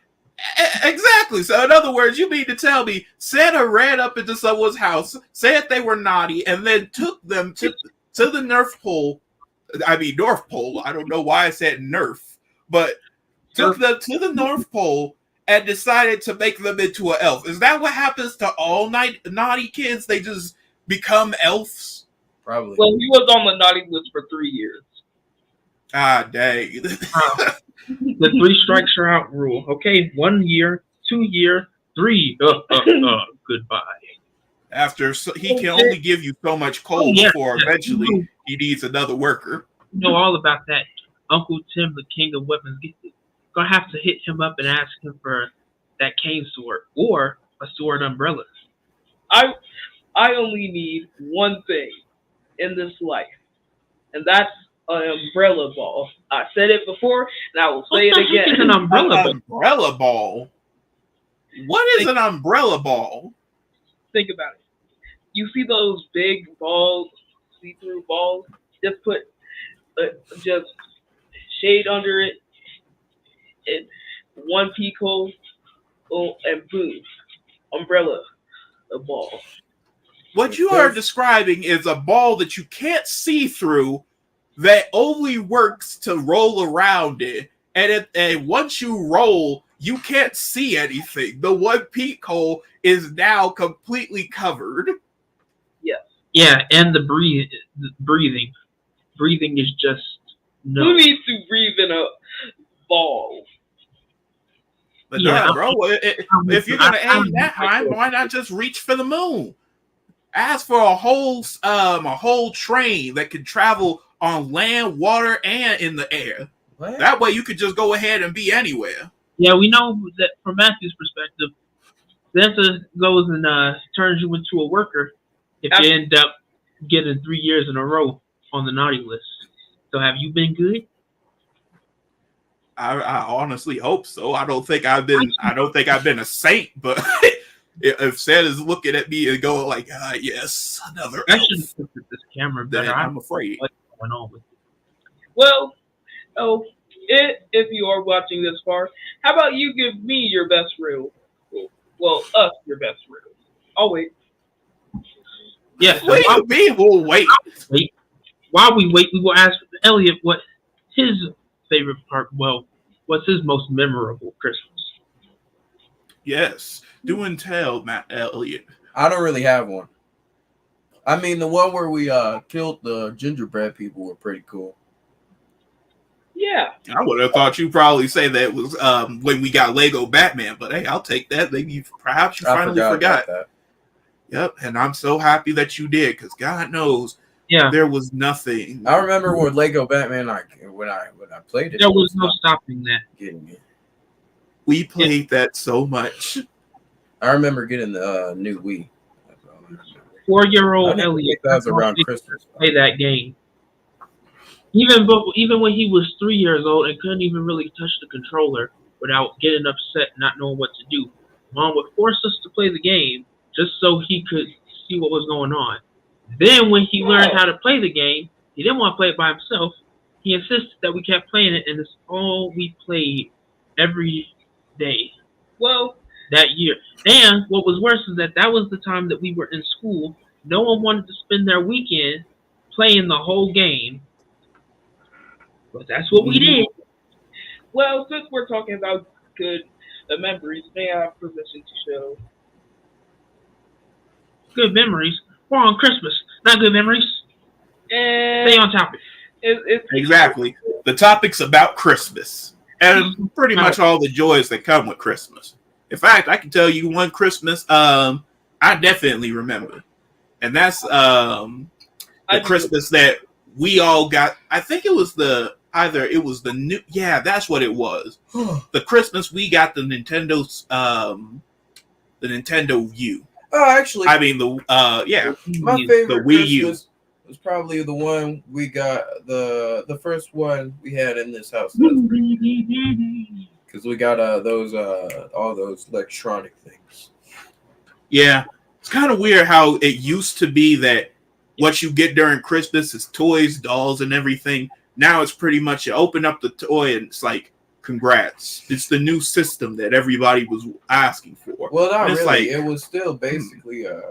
Exactly. So in other words, you mean to tell me Santa ran up into someone's house, said they were naughty, and then took them to the North Pole. I mean North Pole. I don't know why I said Nerf, but took them to the North Pole and decided to make them into an elf. Is that what happens to all naughty kids? They just become elves? Probably. Well, he was on the naughty list for 3 years. Ah, dang. the 3 strikes are out rule. Okay, 1 year, 2 year, 3. Goodbye. After he can only give you so much coal before eventually he needs another worker. You know all about that. Uncle Tim, the king of weapons, gonna have to hit him up and ask him for that cane sword or a sword umbrella. I only need one thing in this life, and that's an umbrella ball. I said it before, and I will say it again. An umbrella ball. What is an umbrella ball? Think about it. You see those big balls, see-through balls? Just put just shade under it, and one peak hole, and boom, umbrella, a ball. What you are describing is a ball that you can't see through that only works to roll around it. And once you roll, you can't see anything. The one peak hole is now completely covered. Yes. Yeah, and the breathing. Breathing is just no. Who needs to breathe in a ball? But no, bro, if you're gonna aim that high, why not just reach for the moon? Ask for a whole train that can travel on land, water, and in the air. What? That way you could just go ahead and be anywhere. Yeah, we know that from Matthew's perspective, Santa goes and turns you into a worker if you end up getting 3 years in a row on the naughty list. So have you been good? I honestly hope so. I don't think I've been a saint, but if Santa's looking at me and going like, yes, another elf, I should look at this camera better. I'm afraid. What's going on with it? Well, if you are watching this far, how about you give me your best riddle? Well, us your best riddle. I'll wait. Yeah. What do you mean we'll wait? While we wait, we will ask Elliot what his favorite part, what's his most memorable Christmas? Yes. Do and tell, Matt Elliot. I don't really have one. I mean, the one where we killed the gingerbread people were pretty cool. Yeah. I would have thought you'd probably say that was when we got Lego Batman, but hey, I'll take that. Maybe perhaps you finally forgot. That. Yep, and I'm so happy that you did, because God knows there was nothing. I remember with Lego Batman, when I played it. There was no stopping that. Getting it. We played that so much. I remember getting the new Wii. 4-year-old Elliot that was around Christmas. Play that game. Even when he was 3 years old and couldn't even really touch the controller without getting upset, not knowing what to do, Mom would force us to play the game just so he could see what was going on. Then when he learned how to play the game, he didn't want to play it by himself. He insisted that we kept playing it, and it's all we played every day. Well, that year. And what was worse is that was the time that we were in school. No one wanted to spend their weekend playing the whole game. But that's what we did. Well, since we're talking about good memories, may I have permission to show? Good memories? We're on Christmas, not good memories. And stay on topic. Exactly. The topic's about Christmas. And pretty much all the joys that come with Christmas. In fact, I can tell you one Christmas I definitely remember. And that's the Christmas that we all got. I think it was the new, that's what it was. The Christmas we got the Nintendo U. Oh, actually, I mean my favorite the Wii U was probably the one we got, the first one we had in this house. because we got those all those electronic things. Yeah, it's kind of weird how it used to be that what you get during Christmas is toys, dolls, and everything. Now it's pretty much you open up the toy and it's like, congrats. It's the new system that everybody was asking for. Well, not And it's really. like, It was still basically a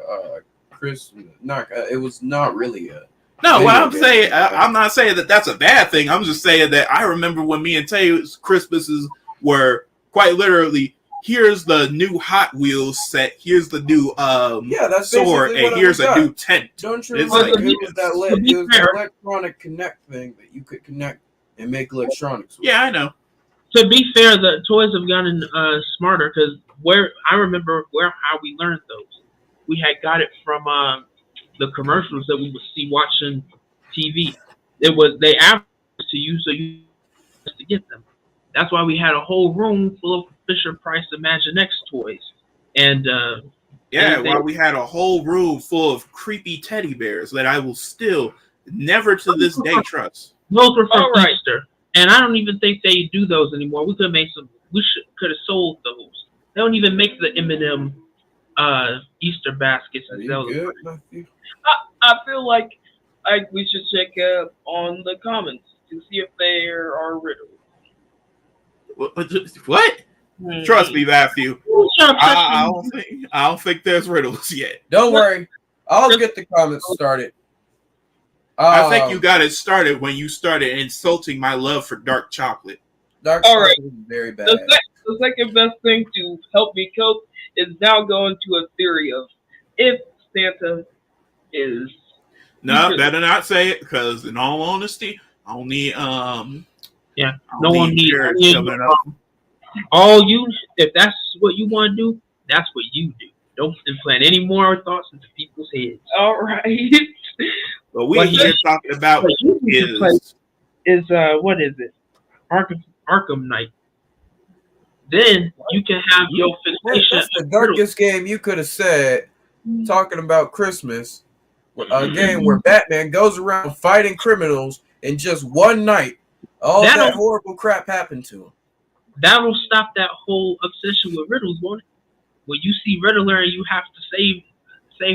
Christmas. Not. It was not really a. no, what video I'm game. saying, I'm not saying that that's a bad thing. I'm just saying that I remember when me and Taylor's Christmases were quite literally, here's the new Hot Wheels set, here's the new Yeah, that's sword, basically and what here's we a got. new tent. Don't you It's remember? like- It was that to be it was fair- the electronic connect thing that you could connect and make electronics with. Yeah, I know. To be fair, the toys have gotten smarter because I remember how we learned those. We had got it from the commercials that we would see watching TV. They advertised to you so you to get them. That's why we had a whole room full of Fisher Price Imaginext toys. And Yeah, They- while we had a whole room full of creepy teddy bears that I will still never to this day trust. those were from All right. Easter. And I don't even think they do those anymore. We could have made some. We could have sold those. They don't even make the M&M Easter baskets Are and you sell them. good, Matthew? I feel like we should check on the comments to see if there are riddles. What? Trust me, Matthew. Who's trying to I press I don't think there's riddles yet. Don't worry, I'll get the comments started. I think you got it started when you started insulting my love for dark chocolate. Dark All right. chocolate is very bad. The second best thing to help me cope is now going to a theory of if Santa is No, better not say it, because in all honesty, I don't need Yeah, I no don't one need needs- parents need- coming up. if that's what you want to do, that's what you do. Don't implant any more thoughts into people's heads. all right. But we What here talking about What you need to play is is what is it? Arkham Knight. Then you can have your fixation. That's the darkest game you could have said. Talking about Christmas, a game where Batman goes around fighting criminals in just one night. All that That'll- horrible crap happened to him. That'll stop that whole obsession with riddles, won't it? When you see Riddler and you have to save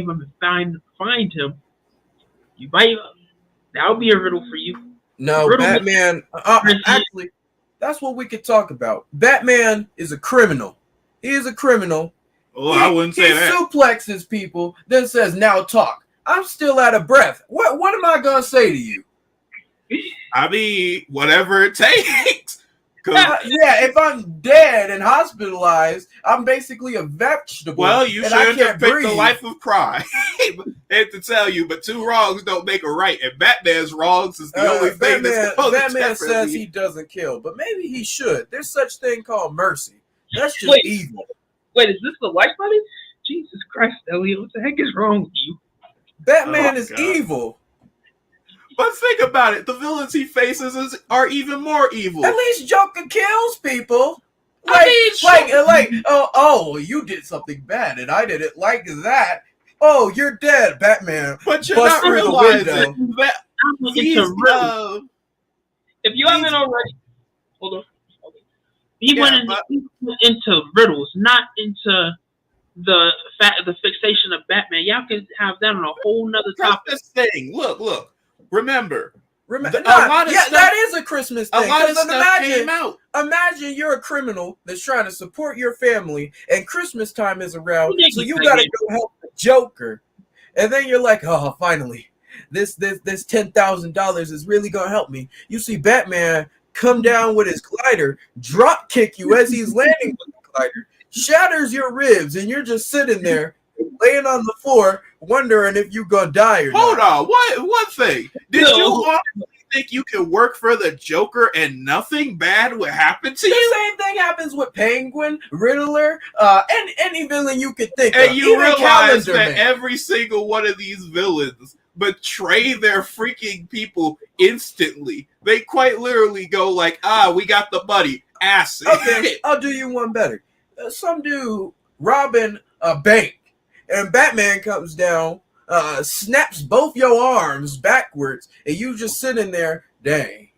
him and find him, you might that'll be a riddle for you. No, Riddle- Batman. Actually, that's what we could talk about. Batman is a criminal. He is a criminal. oh, I wouldn't say he that. suplexes people, then says, "Now talk." I'm still out of breath. What am I gonna say to you? I mean, whatever it takes. 'Cause- Yeah, if I'm dead and hospitalized, I'm basically a vegetable. well, you and I shouldn't have can't picked breathe. the life of crime. Hate to tell you, but two wrongs don't make a right, and Batman's wrongs is the only thing that's going Batman says he doesn't kill, but maybe he should. There's such thing called mercy. That's just Wait. evil. Wait, is this the life buddy? Jesus Christ, Elliot, what the heck is wrong with you? Batman Oh, is God. evil. But think about it. The villains he faces are even more evil. At least Joker kills people. I mean, Oh, you did something bad, and I didn't like that. Oh, you're dead, Batman. But you're Bust not through the realizing that I'm he's, into riddles. If you haven't already, hold on. He went Yeah, into riddles, not into the fixation of Batman. Y'all can have that on a whole nother that's topic. this thing. Look. Remember, Remember, A lot of stuff- that is a Christmas a thing. lot of 'cause stuff came out. Imagine you're a criminal that's trying to support your family, and Christmas time is around, Yeah, so you you gotta can. go help the Joker, and then you're like, oh, finally, this $10,000 is really gonna help me. You see Batman come down with his glider, drop kick you as he's landing with the glider, shatters your ribs, and you're just sitting there laying on the floor, wondering if you're gonna die or Hold not. on. One thing. Did No. you honestly think you could work for the Joker and nothing bad would happen to The you? same thing happens with Penguin, Riddler, and any villain you could think And of. you Even realize Calendar that Man. every single one of these villains betray their freaking people instantly. They quite literally go like, we got the money. Acid. Okay, I'll do you one better. Some dude robbing a bank, and Batman comes down, snaps both your arms backwards, and you just sitting there. Dang,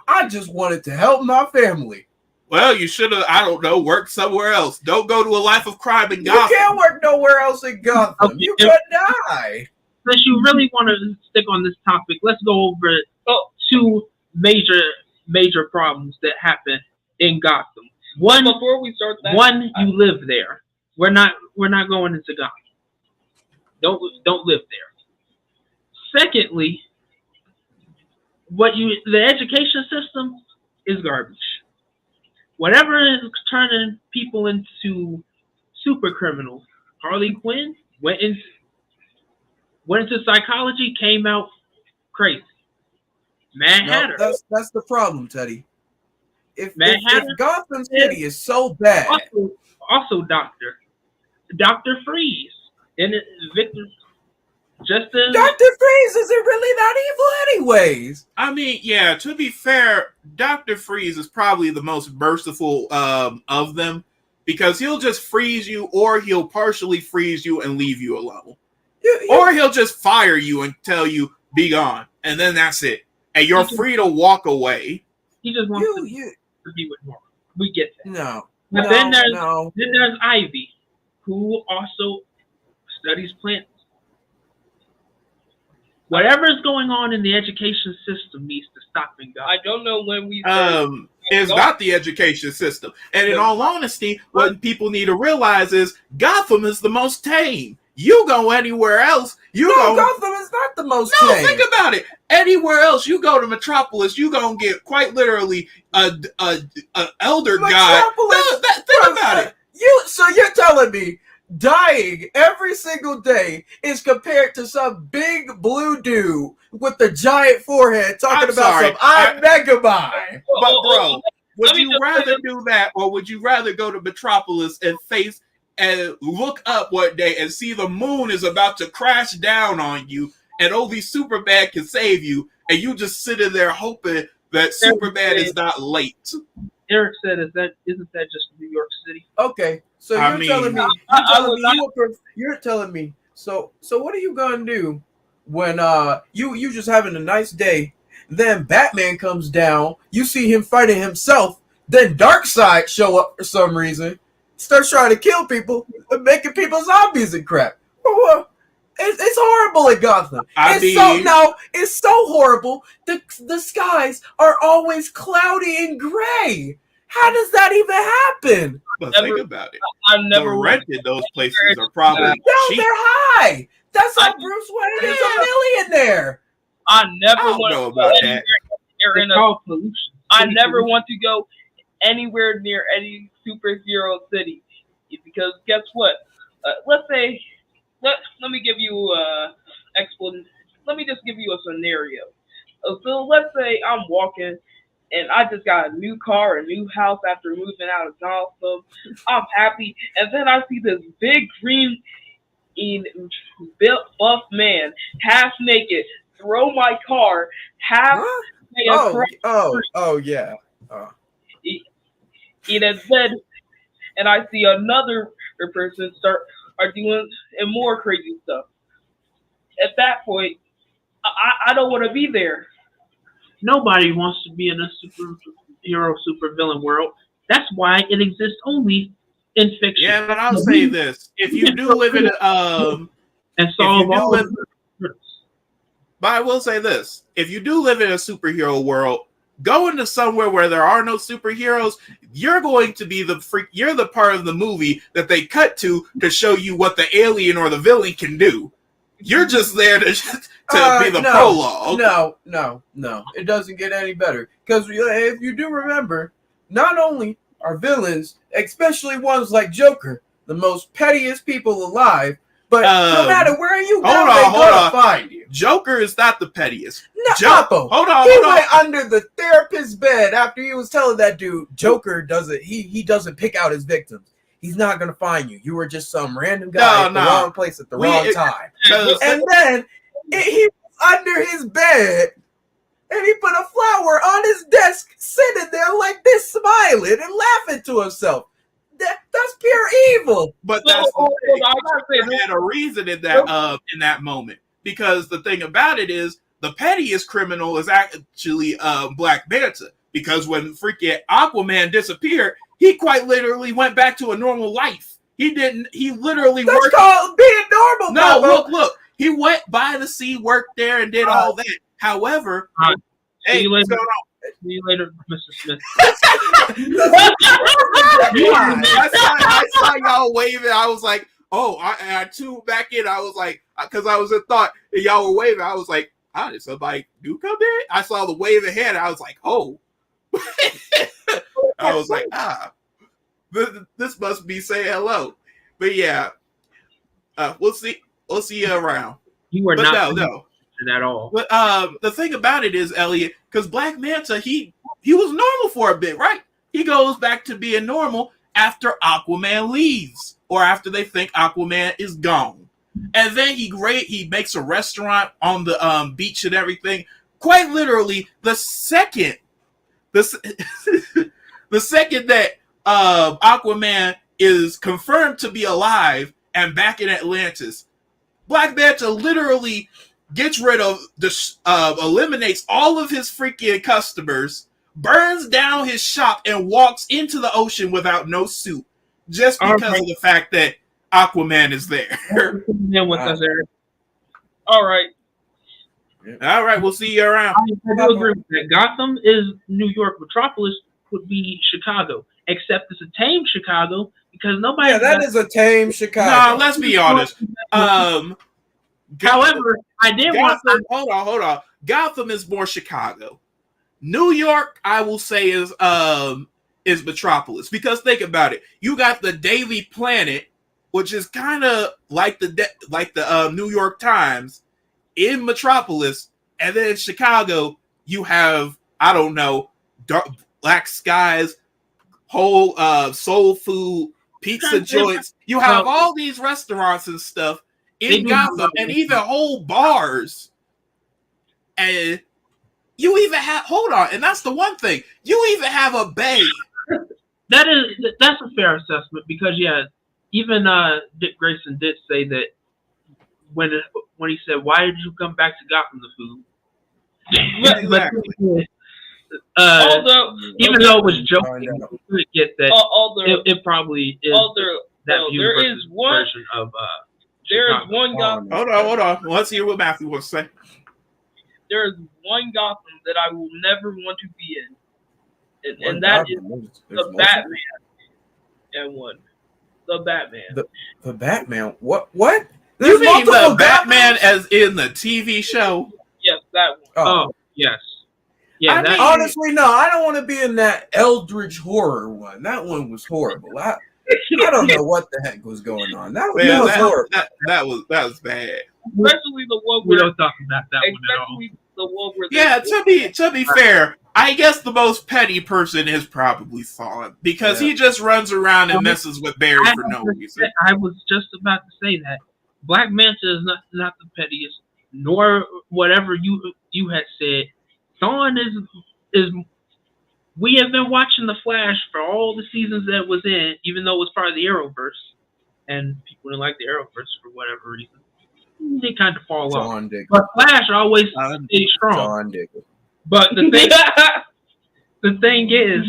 I just wanted to help my family. Well, you should have, I don't know, worked somewhere else. Don't go to a life of crime in Gotham. You can't work nowhere else in Gotham. Okay, You could die. Since you really want to stick on this topic, let's go over two major problems that happen in Gotham. One, before we start that, you live there. We're not going into Gotham. Don't live there. Secondly, the education system is garbage. Whatever is turning people into super criminals. Harley Quinn went into psychology, came out crazy. Mad Hatter. That's the problem, Teddy. If Hatter, Gotham City is so bad. Also Dr. Freeze. And Victor Justice. Dr. Freeze isn't really that evil anyways. I mean, yeah, to be fair, Dr. Freeze is probably the most merciful of them, because he'll just freeze you, or he'll partially freeze you and leave you alone. Or he'll just fire you and tell you, be gone. And then that's it. And you're free to walk away. He just wants to be with Norman. We get that. No. But then there's Ivy, who also studies plants. Whatever is going on in the education system needs to stop in Gotham. I don't know when we it's not the education system. And in all honesty, what people need to realize is Gotham is the most tame. You go anywhere else, Gotham is not the most tame. Think about it. Anywhere else, you go to Metropolis, you gonna get quite literally a elder guy. Think about it. So you're telling me dying every single day is compared to some big blue dude with the giant forehead talking about I'm Megamind. But bro, would you rather do that, or would you rather go to Metropolis and face and look up one day and see the moon is about to crash down on you, and only Superman can save you, and you just sitting there hoping that Superman is not late? Eric said, "Isn't that just New York City?" Okay, so you're telling me. So what are you gonna do when you just having a nice day? Then Batman comes down. You see him fighting himself. Then Darkseid show up for some reason. Starts trying to kill people and making people zombies and crap. It's horrible in Gotham. It's so horrible. The skies are always cloudy and gray. How does that even happen? But think about it. I never rented those places are probably cheap. They're high. That's how Bruce Wayne is a millionaire. I never know about that. I never want to go anywhere near any superhero city, because guess what? Let's say, let me give you let me just give you a scenario. So let's say I'm walking and I just got a new car, a new house after moving out of Gotham. I'm happy, and then I see this big green buff man, half naked, throw my car, half. Yeah. Eat a bed, and I see another person are doing more crazy stuff. At that point, I don't want to be there. Nobody wants to be in a superhero, supervillain world. That's why it exists only in fiction. Yeah, but I'll say this: if you do live in but I will say this: if you do live in a superhero world, go into somewhere where there are no superheroes. You're going to be you're the part of the movie that they cut to show you what the alien or the villain can do. You're just there to be the prologue. No. It doesn't get any better. Because if you do remember, not only are villains, especially ones like Joker, the most pettiest people alive, but no matter where you go, they're going to find you. Joker is not the pettiest. Hold on. He went under the therapist's bed after he was telling that dude, Joker doesn't pick out his victims. He's not going to find you. You were just some random guy at the wrong place at the wrong time. And then he was under his bed, and he put a flower on his desk, sitting there like this, smiling and laughing to himself. That's pure evil. But that's I had a reason in that moment, because the thing about it is the pettiest criminal is actually Black Manta, because when freaking Aquaman disappeared, he quite literally went back to a normal life. He didn't. He literally That's worked. called being normal. No, Bobo. look. He went by the sea, worked there, and did all that. However, See you later. what's going on? See you later, Mr. Smith. I saw y'all waving. I was like, oh, I tuned back in. I was like, because I was in thought and y'all were waving. I was like, how did somebody do come in? I saw the wave ahead. I was like, oh. I was like, this must be saying hello. But yeah, we'll see you around. You were but not no. at all. But the thing about it is, Elliot, because Black Manta, he was normal for a bit, right? He goes back to being normal after Aquaman leaves, or after they think Aquaman is gone. And then he makes a restaurant on the beach and everything. Quite literally, the second that Aquaman is confirmed to be alive and back in Atlantis, Black Manta literally gets rid of eliminates all of his freaking customers, burns down his shop, and walks into the ocean without no suit, just because of the fact that Aquaman is there. All right. All right, we'll see you around. I do agree with that. Gotham is New York. Metropolis would be Chicago, except it's a tame Chicago because nobody. Yeah, that is a tame Chicago. No, let's be honest. However, I did want to. Hold on. Gotham is more Chicago. New York, I will say, is Metropolis, because think about it. You got the Daily Planet, which is kind of like the New York Times in Metropolis, and then in Chicago you have, I don't know, Black Skies, whole soul food, pizza joints. You have all these restaurants and stuff in Gotham, and even whole bars. And you even have, and that's the one thing, you even have a bay. That's a fair assessment, because even Dick Grayson did say that when he said, "Why did you come back to Gotham to food?" Exactly. Even though it was joking, you could get that it probably is that universe's version of there is Chicago. one Gotham. Hold on. Let's hear what Matthew wants to say. There is one Gotham that I will never want to be in, and that is the Batman. And one, the Batman. The Batman. What? You mean the Batman as in the TV show? Yes, that one. Oh yes. Yeah. Honestly, no. I don't want to be in that Eldritch horror one. That one was horrible. I don't know what the heck was going on. That was horrible. That was bad. Especially the one we where don't talk about that one at all. The one where to be fair, I guess the most petty person is probably Thawne, because he just runs around and messes with Barry for no reason. I was just about to say that Black Manta is not the pettiest, nor whatever you had said. Thawne is. We have been watching The Flash for all the seasons that it was in, even though it was part of the Arrowverse, and people didn't like the Arrowverse for whatever reason. They kind of fall off. But Flash always stays strong. But the thing is,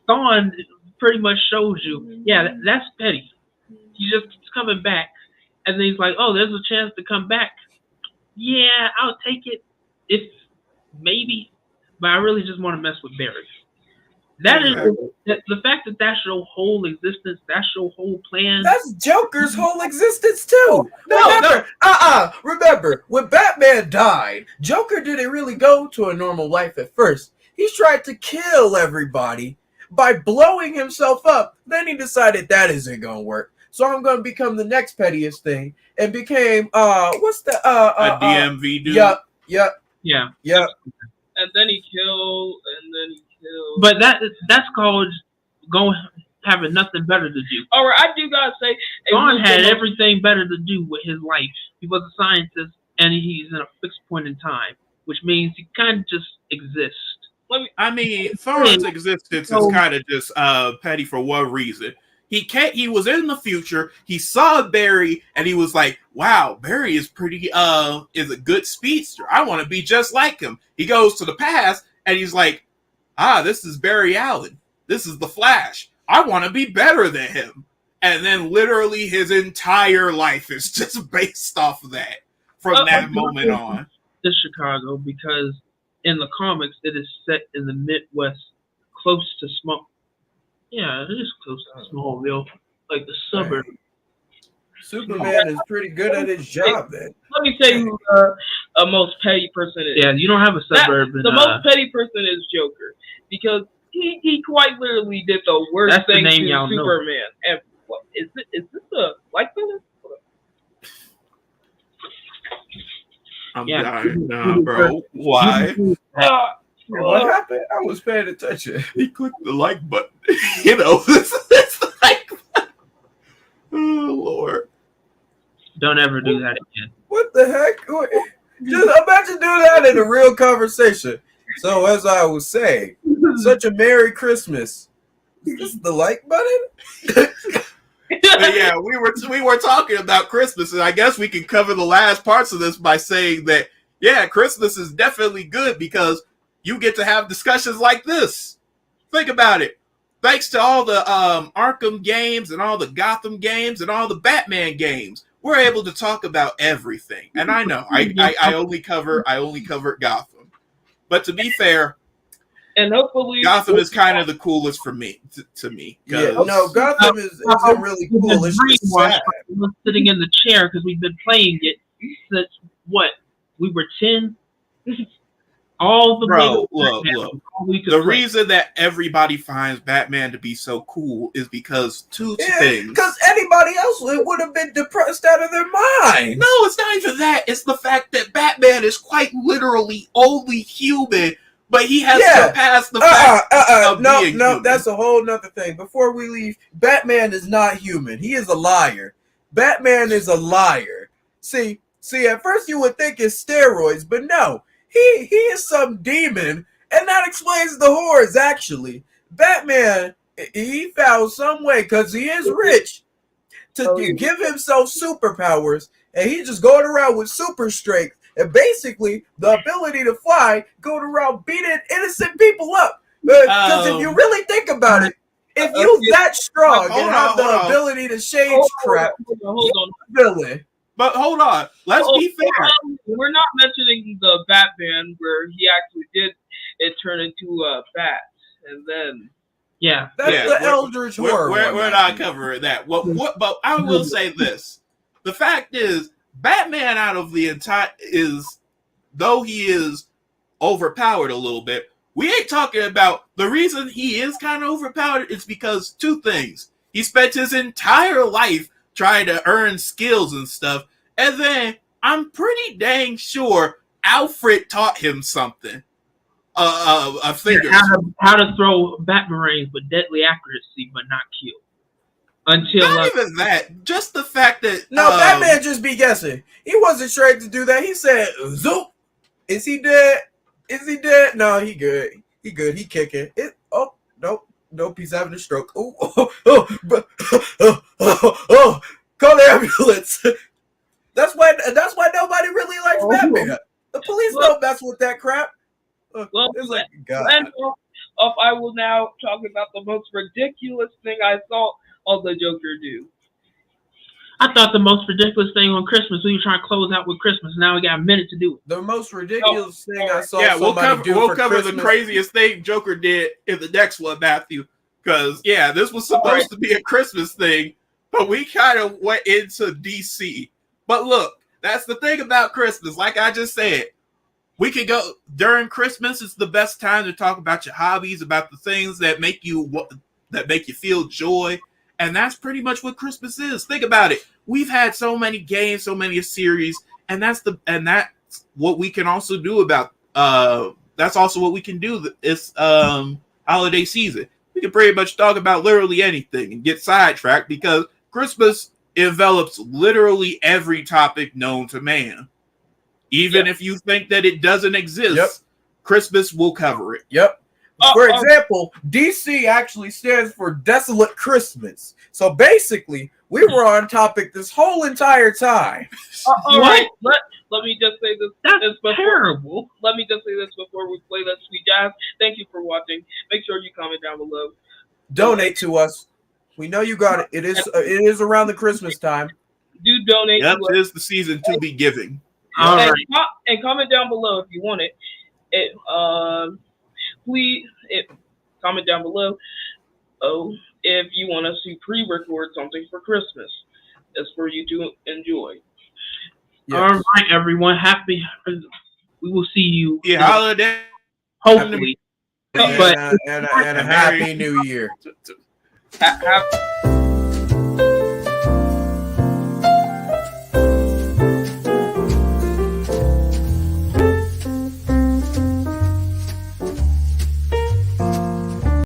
Thawne pretty much shows you, that's petty. He just keeps coming back, and then he's like, "Oh, there's a chance to come back. Yeah, I'll take it, if maybe, but I really just want to mess with Barry." That is the fact that that's your whole existence. That's your whole plan. That's Joker's whole existence too. Remember, when Batman died, Joker didn't really go to a normal life at first. He tried to kill everybody by blowing himself up. Then he decided that isn't gonna work. So I'm gonna become the next pettiest thing, and became what's the a DMV dude. Yep. Yeah. And then he killed. But that's called having nothing better to do. All right, I do gotta say, Thawne had everything better to do with his life. He was a scientist, and he's in a fixed point in time, which means he kind of just exists. Thawne's existence is kind of just petty for one reason. He was in the future. He saw Barry, and he was like, "Wow, Barry is is a good speedster. I want to be just like him." He goes to the past, and he's like, this is Barry Allen. This is the Flash. I want to be better than him. And then literally his entire life is just based off of that from that moment on. It's Chicago because in the comics it is set in the Midwest, close to Small. Yeah, it is close to Smallville, like the suburb. Superman is pretty good at his job then. Let me tell you who a most petty person is. Yeah, you don't have a suburb. The most petty person is Joker because he quite literally did the worst thing to Superman. Know. And what, is this a likeness? I'm dying now, bro. Why? What happened? I was paying attention. He clicked the like button. You know, it's like, oh Lord. Don't ever do that again. What the heck? Just imagine doing that in a real conversation. So as I was saying, such a Merry Christmas. Is this the like button? But yeah, we were talking about Christmas, and I guess we can cover the last parts of this by saying that, yeah, Christmas is definitely good because you get to have discussions like this. Think about it. Thanks to all the Arkham games and all the Gotham games and all the Batman games, we're able to talk about everything. And I know I only covered Gotham, but to be fair, and hopefully Gotham is kind of the coolest for me to me. Yeah, no, Gotham is really cool. It's just sad. Sitting in the chair because we've been playing it since what? We were 10. All the look. The reason that everybody finds Batman to be so cool is because two things. Because anybody else would have been depressed out of their mind. No, it's not even that. It's the fact that Batman is quite literally only human, but he has surpassed the fact of being human. That's a whole nother thing. Before we leave, Batman is not human. He is a liar. Batman is a liar. See, at first you would think it's steroids, but no. He is some demon, and that explains the horrors, actually. Batman, he found some way, because he is rich, to give himself superpowers, and he's just going around with super strength, and basically, the ability to fly, going around beating innocent people up. Because if you really think about it, if you're that strong and have the ability to change crap, hold on. Villain. But hold on, let's be fair. We're not mentioning the Batman where he actually did it turn into a bat, and then that's the Eldritch horror. We're not covering that. But I will say this: the fact is, Batman out of the entire though he is overpowered a little bit. We ain't talking about the reason he is kind of overpowered. Is because two things: he spent his entire life trying to earn skills and stuff, and then I'm pretty dang sure Alfred taught him something. Fingers. How to throw batarangs with deadly accuracy but not kill. Not even that. Just the fact that Batman just be guessing. He wasn't trained to do that. He said, "Zoop, is he dead? Is he dead? No, he good. He good. He kicking it. Oh nope." Nope, he's having a stroke. Oh, call the ambulance. That's why nobody really likes Batman. The police don't mess with that crap. It's like, God. I will now talk about the most ridiculous thing I saw the Joker do. I thought the most ridiculous thing on Christmas, we were trying to close out with Christmas. Now we got a minute to do it. The most ridiculous thing I saw we'll cover Christmas. the craziest thing Joker did in the next one, Matthew. Because, this was supposed to be a Christmas thing, but we kind of went into DC. But look, that's the thing about Christmas. Like I just said, we can go during Christmas. It's the best time to talk about your hobbies, about the things that make you feel joy. And that's pretty much what Christmas is. Think about it. We've had so many games, so many series, and that's what we can also do about. That's also what we can do this holiday season. We can pretty much talk about literally anything and get sidetracked because Christmas envelops literally every topic known to man. Even if you think that it doesn't exist, Christmas will cover it. Yep. For example, DC actually stands for Desolate Christmas. So basically, We were on topic this whole entire time. All right, let me just say this. That's terrible. Let me just say this before we play Let's Sweet Jazz. Thank you for watching. Make sure you comment down below. Donate to us. We know you got it. It is around the Christmas time. Do donate Yep, to us. tis the season to be giving. All right. And comment down below if you want it. Please comment down below. Oh, if you want us to pre-record something for Christmas, it's for you to enjoy. Yes. All right, everyone. Happy. We will see you. Yeah, holiday. Hopefully. And a happy new year. Have